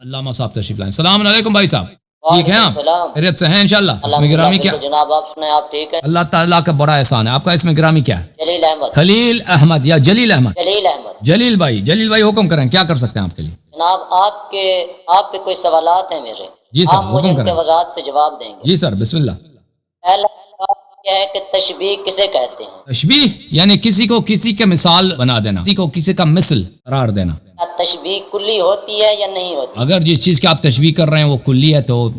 علامہ صاحب تشریف لائیں. السلام علیکم بھائی صاحب, ٹھیک ہیں آپ؟ خیریت سے ہیں انشاءاللہ. اسم گرامی کیا جناب؟ آپ سنیں آپ ٹھیک ہیں؟ اللہ تعالیٰ کا بڑا احسان ہے. آپ کا اسم گرامی کیا ہے؟ جلیل احمد. خلیل احمد یا جلیل احمد؟ جلیل احمد. جلیل بھائی, جلیل بھائی حکم کریں, کیا کر سکتے ہیں آپ کے لیے؟ جناب آپ پہ کوئی سوالات ہیں میرے, جی سر, آپ مجھے حکم ان کے کریں. وضاحت سے جواب دیں گے. جی سر, بسم اللہ. پہلا سوال یہ ہے کہ تشبیہ کسے کہتے ہیں؟ تشبیہ یعنی کسی کو کسی کے مثال بنا دینا, کسی کو کسی کا مثل قرار دینا. کیا تشبیہ کلی ہوتی ہے یا نہیں ہوتی؟ اگر جس چیز کی آپ تشبیہ کر رہے ہیں وہ کلی ہے تو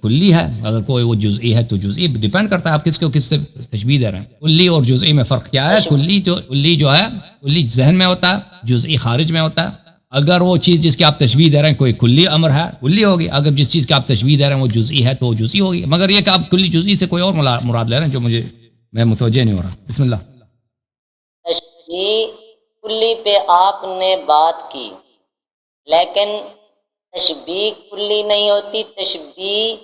کلی ہے, اگر کوئی وہ جزئی ہے تو جزئی. ڈیپینڈ کرتا ہے آپ کس کو کس سے تشبیہ دے رہے ہیں. کلی اور جزئی میں فرق کیا ہے؟ کلی جو ہے کلی ذہن میں ہوتا ہے, جزئی خارج میں ہوتا ہے. اگر وہ چیز جس کی آپ تشبیہ دے رہے ہیں کوئی کلی امر ہے, کلی ہوگی. اگر جس چیز کی آپ تشبیہ دے رہے ہیں وہ جزئی ہے تو وہ جزئی ہوگی. مگر یہ کہ آپ کلی جزئی سے کوئی اور مراد لے رہے ہیں جو میں متوجہ نہیں ہو رہا. بسم اللہ. تشبیہ کلی پہ آپ نے بات کی, لیکن تشبیہ کلی نہیں ہوتی, تشبیہ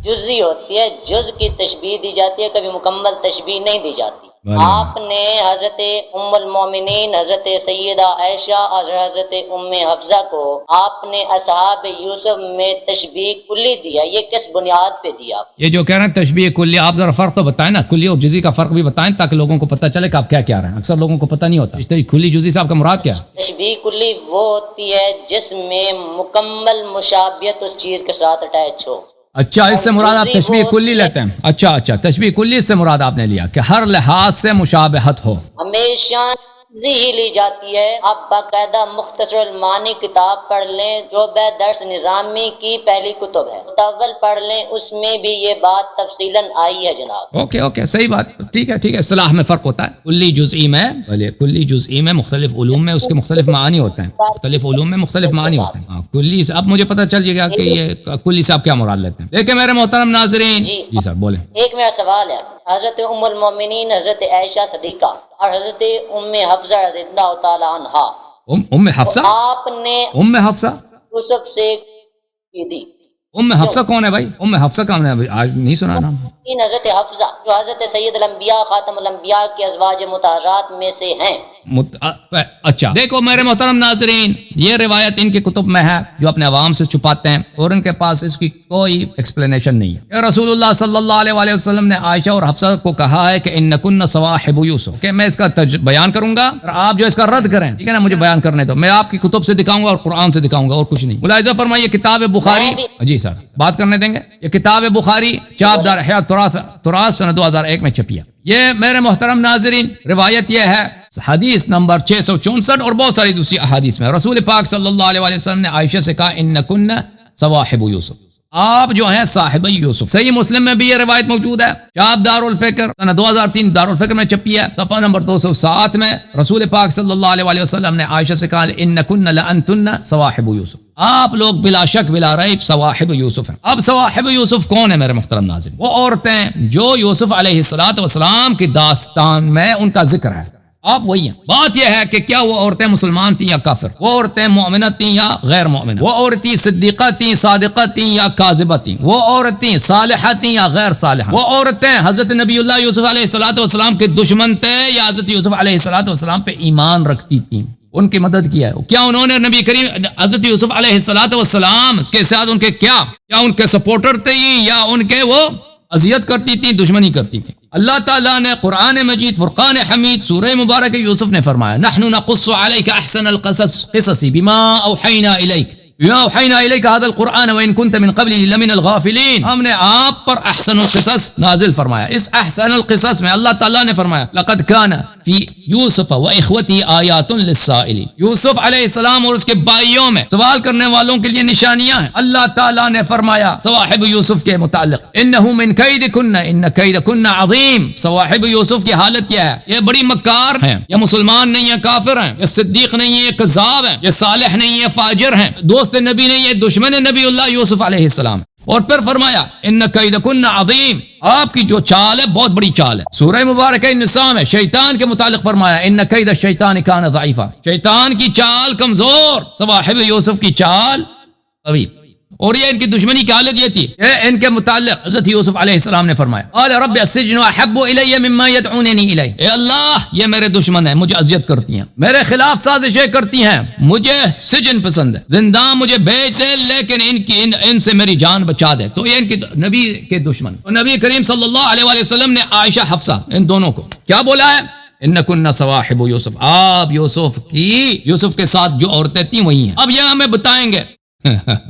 جزئی ہوتی ہے. جز کی تشبیہ دی جاتی ہے, کبھی مکمل تشبیہ نہیں دی جاتی. آپ نے حضرت ام المومنین حضرت سیدہ عائشہ اور حضرت ام حفصہ کو آپ نے اصحاب یوسف میں تشبیہ کلی دیا, یہ کس بنیاد پہ دیا؟ یہ جو کہہ رہے ہیں تشبیہ کلی, آپ ذرا فرق تو بتائیں نا, کلی اور جزئی کا فرق بھی بتائیں تاکہ لوگوں کو پتہ چلے کہ آپ کیا کہہ رہے ہیں. اکثر لوگوں کو پتہ نہیں ہوتا. اس طرح کلی جزئی سے آپ کا مراد کیا ہے؟ تشبیہ کلی وہ ہوتی ہے جس میں مکمل مشابہت اس چیز کے ساتھ اٹیچ ہو. اچھا, اس سے مراد آپ تشبیہ کلی لیتے ہیں. اچھا, تشبیہ کلی سے مراد آپ نے لیا کہ ہر لحاظ سے مشابہت ہو. ہمیشہ ہی لی جاتی ہے. آپ باقاعدہ مختصر المعانی کتاب پڑھ لیں جو درس نظامی کی پہلی کتب ہے, متول پڑھ لیں, اس میں بھی یہ بات تفصیلاً آئی ہے جناب. اوکے, صحیح بات, ٹھیک ہے. اصطلاح میں فرق ہوتا ہے. کلی جزئی میں, کلی جزئی میں مختلف علوم میں اس کے مختلف معانی ہوتے ہیں. مختلف علوم میں مختلف معانی ہوتے ہیں. کلی سے اب مجھے پتہ چل جائے گا کہ یہ کلی سے آپ کیا مراد لیتے ہیں. دیکھیں میرے محترم ناظرین. جی سر بولیں. ایک میرا سوال ہے, حضرت ام المومنین حضرت عائشہ صدیقہ اور حضرت ام حفصہ رضی اللہ تعالی عنہا, ام حفصہ, آپ نے ام حفصہ یوسف سے کی دی. ام حفصہ کون ہے بھائی؟ ام حفصہ کون ہے؟ آج نہیں سنا نام. حضرت حفصہ جو حضرت سید الانبیاء خاتم الانبیاء کی ازواج مطہرات میں سے ہیں. اچھا, دیکھو میرے محترم ناظرین, یہ روایت ان کے کتب میں ہے جو اپنے عوام سے چھپاتے ہیں اور ان کے پاس اس کی کوئی ایکسپلینیشن نہیں ہے. رسول اللہ صلی اللہ علیہ وسلم نے عائشہ اور حفصہ کو کہا ہے کہ انکن صواحب یوسف, کہ میں اس کا بیان کروں گا اور آپ جو اس کا رد کریں, ٹھیک ہے نا, مجھے بیان کرنے دو. میں آپ کی کتب سے دکھاؤں گا اور قرآن سے دکھاؤں گا اور کچھ نہیں. ملاحظہ فرمائیے کتاب بخاری. جی سر, بات کرنے دیں گے. یہ کتاب بخاری چاپ دار حیات تراث سنہ 2001 میں چھپی ہے. یہ میرے محترم ناظرین روایت یہ ہے, حدیث نمبر 664 اور بہت ساری دوسری احادیث میں رسول پاک صلی اللہ علیہ وسلم نے عائشہ سے کہا انکن صواحب یوسف, آپ جو ہیں صاحب یوسف. صحیح مسلم میں بھی یہ روایت موجود ہے, چاپ دار الفکر سنہ 2003 دار الفکر میں چھپی ہے, صفحہ نمبر 207 میں رسول پاک صلی اللہ علیہ وسلم نے عائشہ سے کہا انکن لانتن صواحب یوسف, آپ لوگ بلا شک بلا ریب صواحب یوسف ہیں. اب صواحب یوسف کون ہے میرے محترم ناظرین؟ وہ عورتیں جو یوسف علیہ السلام کی داستان میں ان کا ذکر ہے, آپ وہی ہیں. بات یہ ہے کہ کیا وہ عورتیں مسلمان تھیں یا کافر, وہ عورتیں مومنہ تھیں یا غیر مومنہ, وہ عورتیں صدیقہ تھیں صادقہ تھیں یا کاذبہ تھیں, وہ عورتیں صالحہ تھیں یا غیر صالحہ, وہ عورتیں حضرت نبی اللہ یوسف علیہ السلام کے دشمن تھے یا حضرت یوسف علیہ السلام پہ ایمان رکھتی تھیں, ان کی مدد کیا ہے, کیا انہوں نے نبی کریم حضرت یوسف علیہ السلام کے ساتھ ان کے کیا ان کے سپورٹر تھے یا ان کے وہ اذیت کرتی تھیں, دشمنی کرتی تھیں. اللہ تعالیٰ نے قرآن مجید فرقان حمید سورہ مبارک یوسف نے فرمایا نحن نقص علیک احسن القصص بما اوحینا الیک هذا القرآن وإن كنت من قبله لمن الغافلین, ہم نے آپ پر احسن القصص نازل فرمایا. اس احسن القصص میں اللہ تعالیٰ نے فرمایا لقد كان فی یوسف وإخوته آیات للسائلین, یوسف علیہ السلام اور اس کے بھائیوں میں سوال کرنے والوں کے لیے نشانیاں ہیں. اللہ تعالیٰ نے فرمایا صواحب یوسف کے متعلق انہ من کیدکن ان کیدکن عظیم, صواحب یوسف کی حالت یہ ہے, یہ بڑی مکار ہیں, یہ مسلمان نہیں ہیں کافر ہیں, یہ صدیق نہیں ہے کذاب ہیں, یہ صالح نہیں ہے فاجر ہیں, دوست نبی نہیں ہے دشمن نبی اللہ یوسف علیہ السلام. اور پھر فرمایا ان کیدکن عظیم, آپ کی جو چال ہے بہت بڑی چال ہے. سورہ مبارکہ النساء میں شیطان کے متعلق فرمایا ان کید الشیطان کان ضعیفا, شیطان کی چال کمزور, صواحب یوسف کی چال قوی. اور یہ ان کی دشمنی کی حالت یہ تھی کہ ان کے متعلق حضرت یوسف علیہ السلام نے فرمایا قال رب السجن احب الی مما يدعوننی الی، اے اللہ یہ میرے دشمن ہیں، مجھے اذیت کرتی ہیں، میرے خلاف سازشیں کرتی ہیں، مجھے سجن پسند ہے، زندان مجھے بھیج دے لیکن ان سے میری جان بچا دے۔ تو یہ ان کی نبی کے دشمن، تو نبی کریم صلی اللہ علیہ وآلہ وسلم نے عائشہ حفصہ ان دونوں کو کیا بولا ہے؟ انکن صواحب یوسف، آپ یوسف کے ساتھ جو عورتیں تھیں وہی ہیں۔ اب یہ ہمیں بتائیں گے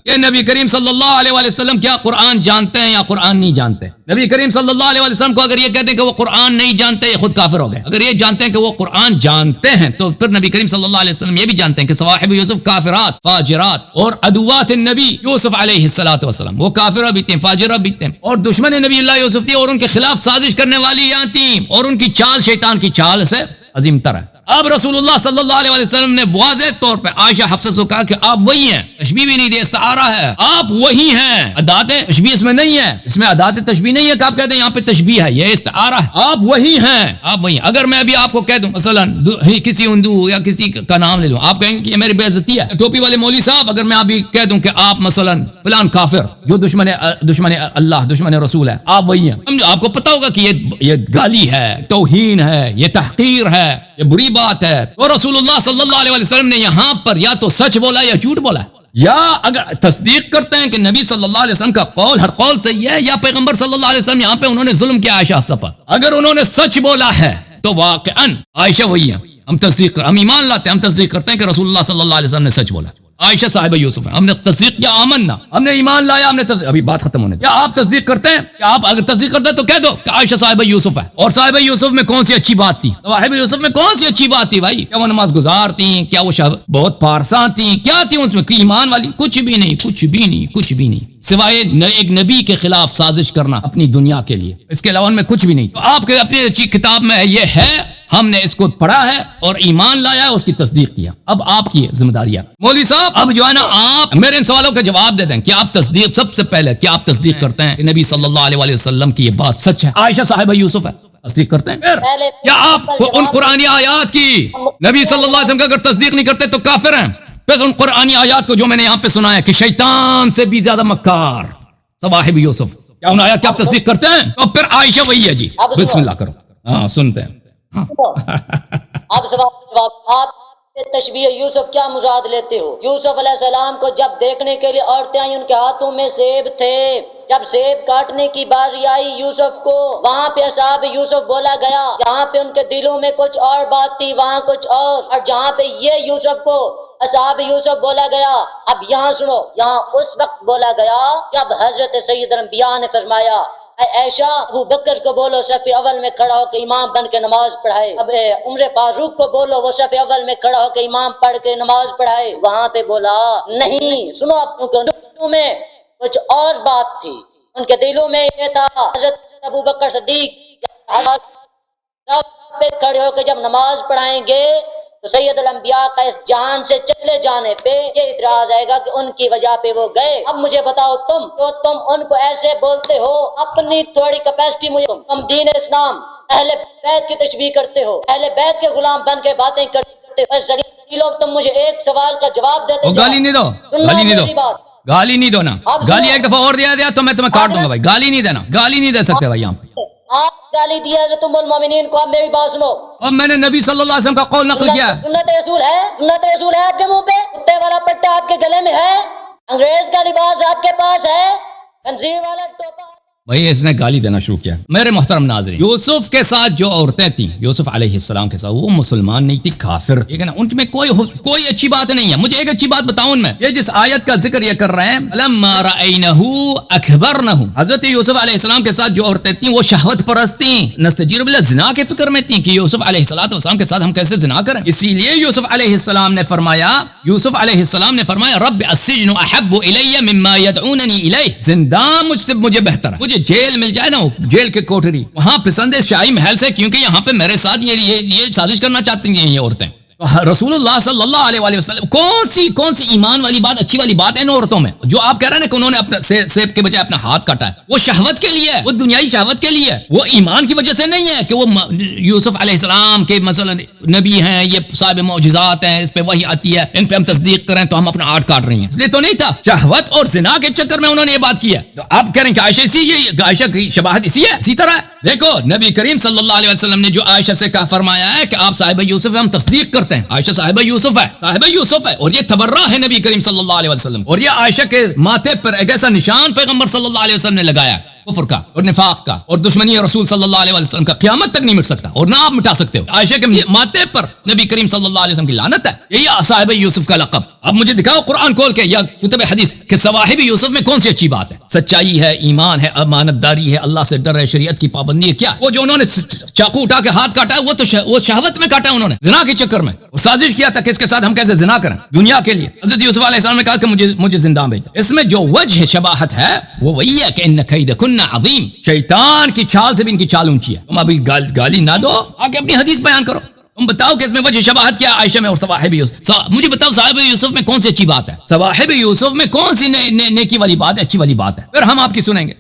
کہ نبی کریم صلی اللہ علیہ وآلہ وسلم کیا قرآن جانتے ہیں یا قرآن نہیں جانتے؟ نبی کریم صلی اللہ علیہ وآلہ وسلم کو اگر یہ کہتے ہیں کہ وہ قرآن نہیں جانتے یہ خود کافر ہو گئے۔ اگر یہ جانتے ہیں کہ وہ قرآن جانتے ہیں تو پھر نبی کریم صلی اللہ علیہ وسلم یہ بھی جانتے ہیں کہ صواحب یوسف کافرات، فاجرات اور عدوات النبی یوسف علیہ السلام، وہ کافرہ بھی تھیں، فاجرہ بھی تھیں اور دشمن نبی اللہ یوسف تھی اور ان کے خلاف سازش کرنے والی یہاں تھیں اور ان کی چال شیطان کی چال سے عظیم تر ہے۔ اب رسول اللہ صلی اللہ علیہ وسلم نے واضح طور پہ عائشہ حفصہ سے کہا کہ آپ وہی ہیں، تشبیہ بھی نہیں دی، استعارہ ہے، آپ وہی ہیں، ادات تشبیہ اس میں نہیں ہے، اس میں ادات تشبیہ نہیں ہے کہ آپ کہتے ہیں یہاں پہ تشبیہ ہے، یہ استعارہ ہے، آپ وہی ہیں، آپ وہی ہیں۔ اگر میں ابھی آپ کو کہہ دوں مثلا کسی ہندو یا کسی کا نام لے لوں، آپ کہیں گے کہ یہ میری بے عزتی ہے، ٹوپی والے مولوی صاحب اگر میں ابھی کہہ دوں کہ آپ مثلا فلان کافر جو دشمن اللہ دشمن رسول ہے، آپ وہی ہیں، آپ کو پتا ہوگا کہ یہ گالی ہے، توہین ہے، یہ تحقیر ہے، یہ بری بات ہے۔ اور رسول اللہ صلی اللہ علیہ وسلم نے یہاں پر یا تو سچ بولا یا جھوٹ بولا، یا اگر تصدیق کرتے ہیں کہ نبی صلی اللہ علیہ وسلم کا قول ہر قول صحیح ہے، یا پیغمبر صلی اللہ علیہ وسلم یہاں پہ انہوں نے ظلم کیا عائشہ حفصہ پر، اگر انہوں نے سچ بولا ہے تو واقعاً عائشہ وہی ہے، ہم ایمان لاتے ہیں، ہم تصدیق کرتے ہیں کہ رسول اللہ صلی اللہ علیہ وسلم نے سچ بولا، عائشہ صاحبہ یوسف ہے، ہم نے تصدیق کیا، آمنا، ہم نے ایمان لایا، ہم نے ابھی بات ختم ہونے، کیا آپ تصدیق کرتے ہیں؟ کہ آپ اگر تصدیق کرتے ہیں تو کہہ دو کہ عائشہ صاحبہ یوسف ہے، اور صاحبہ یوسف میں کون سی اچھی بات تھی؟ صاحبہ یوسف میں کون سی اچھی بات تھی بھائی؟ کیا وہ نماز گزار تھیں؟ کیا وہ بہت پارساں تھیں؟ کیا تھی اس میں ایمان والی؟ کچھ بھی نہیں، سوائے ایک نبی کے خلاف سازش کرنا اپنی دنیا کے لیے، اس کے علاوہ میں کچھ بھی نہیں۔ تو آپ کے اپنی اچھی کتاب میں یہ ہے، ہم نے اس کو پڑھا ہے اور ایمان لایا ہے، اس کی تصدیق کیا، اب آپ کی ذمہ داری ہے۔ مولوی صاحب اب جو ہے نا آپ میرے ان سوالوں کا جواب دے دیں کہ آپ تصدیق، سب سے پہلے کیا آپ تصدیق کرتے ہیں کہ نبی صلی اللہ علیہ وسلم کی یہ بات سچ ہے، عائشہ صاحبہ یوسف ہے، تصدیق کرتے ہیں؟ کیا آپ ان قرآنی آیات کی نبی صلی اللہ علیہ وسلم کا اگر تصدیق نہیں کرتے تو کافر ہیں؟ پھر ان قرآنی آیات کو جو میں نے یہاں پہ سنا ہے کہ شیطان سے بھی زیادہ مکار صواحب یوسف، کیا ان آیات کی آپ تصدیق کرتے ہیں؟ تو پھر عائشہ وہی ہے جی، بسم اللہ کرو، ہاں سنتے ہیں۔ اب آپ تشبیہ یوسف کیا مراد لیتے ہو؟ یوسف علیہ السلام کو جب دیکھنے کے لیے عورتیں آئی، ان کے ہاتھوں میں سیب تھے، جب سیب کاٹنے کی باری آئی یوسف کو، وہاں پہ اصحاب یوسف بولا گیا، جہاں پہ ان کے دلوں میں کچھ اور بات تھی وہاں کچھ اور جہاں پہ یہ یوسف کو اصحاب یوسف بولا گیا، اب یہاں سنو، یہاں اس وقت بولا گیا جب حضرت سید الانبیاء نے فرمایا اے عائشہ ابو بکر کو بولو صف اول میں کھڑا ہو کے امام بن کے نماز پڑھائے، اب عمر فاروق کو بولو وہ صف اول میں کھڑا ہو کے امام پڑھ کے نماز پڑھائے، وہاں پہ بولا نہیں، سنو اپنوں میں کچھ اور بات تھی، ان کے دلوں میں یہ تھا حضرت ابو بکر صدیق پہ کھڑے ہو کے جب نماز پڑھائیں گے تو سید الانبیاء کا اس جہان سے چلے جانے پہ یہ اعتراض آئے گا کہ ان کی وجہ پہ وہ گئے۔ اب مجھے بتاؤ تم ان کو ایسے بولتے ہو، اپنی تھوڑی کیپیسٹی مجھے، تم دین اسلام اہل بیت کی تشبیہ کرتے ہو، اہل بیت کے غلام بن کے باتیں کرتے ہو، لوگ تم مجھے ایک سوال کا جواب دیتے ہو، گالی نہیں دو، گالی نہیں دو نا، گالی ایک دفعہ اور دیا تو میں تمہیں کاٹ دوں گا بھائی، گالی نہیں دینا، گالی نہیں دے سکتے بھائی یہاں پہ۔ آپ گالی دیا ہے تم المومنین کو، اب میری بات سنو، اب میں نے نبی صلی اللہ علیہ وسلم کا قول نقل کیا ہے، سنت رسول ہے، سنت رسول ہے آپ کے منہ پہ، کتے والا پٹا آپ کے گلے میں ہے، انگریز کا لباس آپ کے پاس ہے، خنزیر والا ٹوپا۔ بھائی اس نے گالی دینا شروع کیا۔ میرے محترم ناظرین، یوسف کے ساتھ جو عورتیں تھیں، یوسف علیہ السلام کے ساتھ، وہ مسلمان نہیں تھی، کافر، ٹھیک ہے نا، ان میں کوئی اچھی بات نہیں ہے۔ مجھے ایک اچھی بات بتاؤں ان میں، یہ جس آیت کا ذکر یہ کر رہے ہیں، لما رأینہ اکبرنہ، حضرت یوسف علیہ السلام کے ساتھ جو عورتیں تھیں وہ شہوت پرست تھیں، نستجیر باللہ، زنا کے فکر میں تھیں کہ یوسف علیہ السلام کے ساتھ ہم کیسے زنا کریں۔ اسی لیے یوسف علیہ السلام نے فرمایا رب السجن احب الی مما يدعوننی الیہ، زندان مجھے بہتر ہے، مجھے جیل مل جائے نا، جیل کے کوٹری، وہاں پسند ہے شاہی محل سے، کیونکہ یہاں پہ میرے ساتھ یہ سازش کرنا چاہتی ہیں یہ عورتیں۔ رسول اللہ صلی اللہ علیہ وآلہ وسلم کون سی ایمان والی بات، اچھی والی بات ہے ان عورتوں میں؟ جو آپ کہہ رہے ہیں کہ انہوں نے اپنا سیب کے بجائے اپنا ہاتھ کاٹا ہے، وہ شہوت کے لیے ہے، وہ دنیائی شہوت کے لیے ہے، وہ ایمان کی وجہ سے نہیں ہے کہ وہ یوسف علیہ السلام کے مثلا نبی ہیں، یہ صاحب معجزات ہیں، اس پہ وحی آتی ہے، ان پہ ہم تصدیق کریں تو ہم اپنا ہاتھ کاٹ رہی ہیں، اس لیے تو نہیں تھا۔ شہوت اور زنا کے چکر میں انہوں نے یہ بات کی ہے۔ تو آپ کہہ رہے ہیں کہ عائشہ کی شباہت اسی ہے، اسی طرح ہے۔ دیکھو نبی کریم صلی اللہ علیہ وسلم نے جو عائشہ سے کہا فرمایا ہے کہ آپ صاحبہ یوسف ہم تصدیق کرتے ہیں، عائشہ صاحبہ یوسف ہے، اور یہ تبرہ ہے نبی کریم صلی اللہ علیہ وسلم، اور یہ عائشہ کے ماتھے پر ایک ایسا نشان پیغمبر صلی اللہ علیہ وسلم نے لگایا ہے، کفر کا اور نفاق کا اور دشمنی رسول صلی اللہ علیہ وسلم کا، قیامت تک نہیں مٹ سکتا اور نہ آپ مٹا سکتے ہو۔ عائشہ کے ماتھے پر نبی کریم صلی اللہ علیہ وسلم کی لعنت ہے، یہی صاحب یوسف کا لقب۔ اب مجھے دکھاؤ قرآن کھول کے یا کتب حدیث کہ صواحب یوسف میں کون سی اچھی بات ہے؟ سچائی ہے، ایمان ہے، امانت داری ہے، اللہ سے ڈر ہے، شریعت کی پابندی ہے۔ کیا وہ جو انہوں نے چاقو اٹھا کے ہاتھ کاٹا ہے وہ شہوت میں کاٹا ہے، انہوں نے زنا کے چکر میں، اور سازش کیا تھا کہ اس کے ساتھ ہم کیسے زنا کریں دنیا کے لیے۔ حضرت یوسف علیہ السلام نے کہا کہ مجھے زندہ بھیجا۔ اس میں جو وجہ شباہت ہے وہ وہی ہے کہ ان کیدکن عظیم، شیطان کی چال سے بھی ان کی چال اونچی ہے۔ تم ابھی گالی نہ دو، آگے اپنی حدیث بیان کرو، تم بتاؤ کہ اس میں وجہ شباہت کیا عائشہ میں اور صواحب یوسف۔ مجھے بتاؤ صاحب یوسف میں کون سی اچھی بات ہے، صواحب یوسف میں کون سی نیکی والی بات ہے، اچھی والی بات ہے، پھر ہم آپ کی سنیں گے۔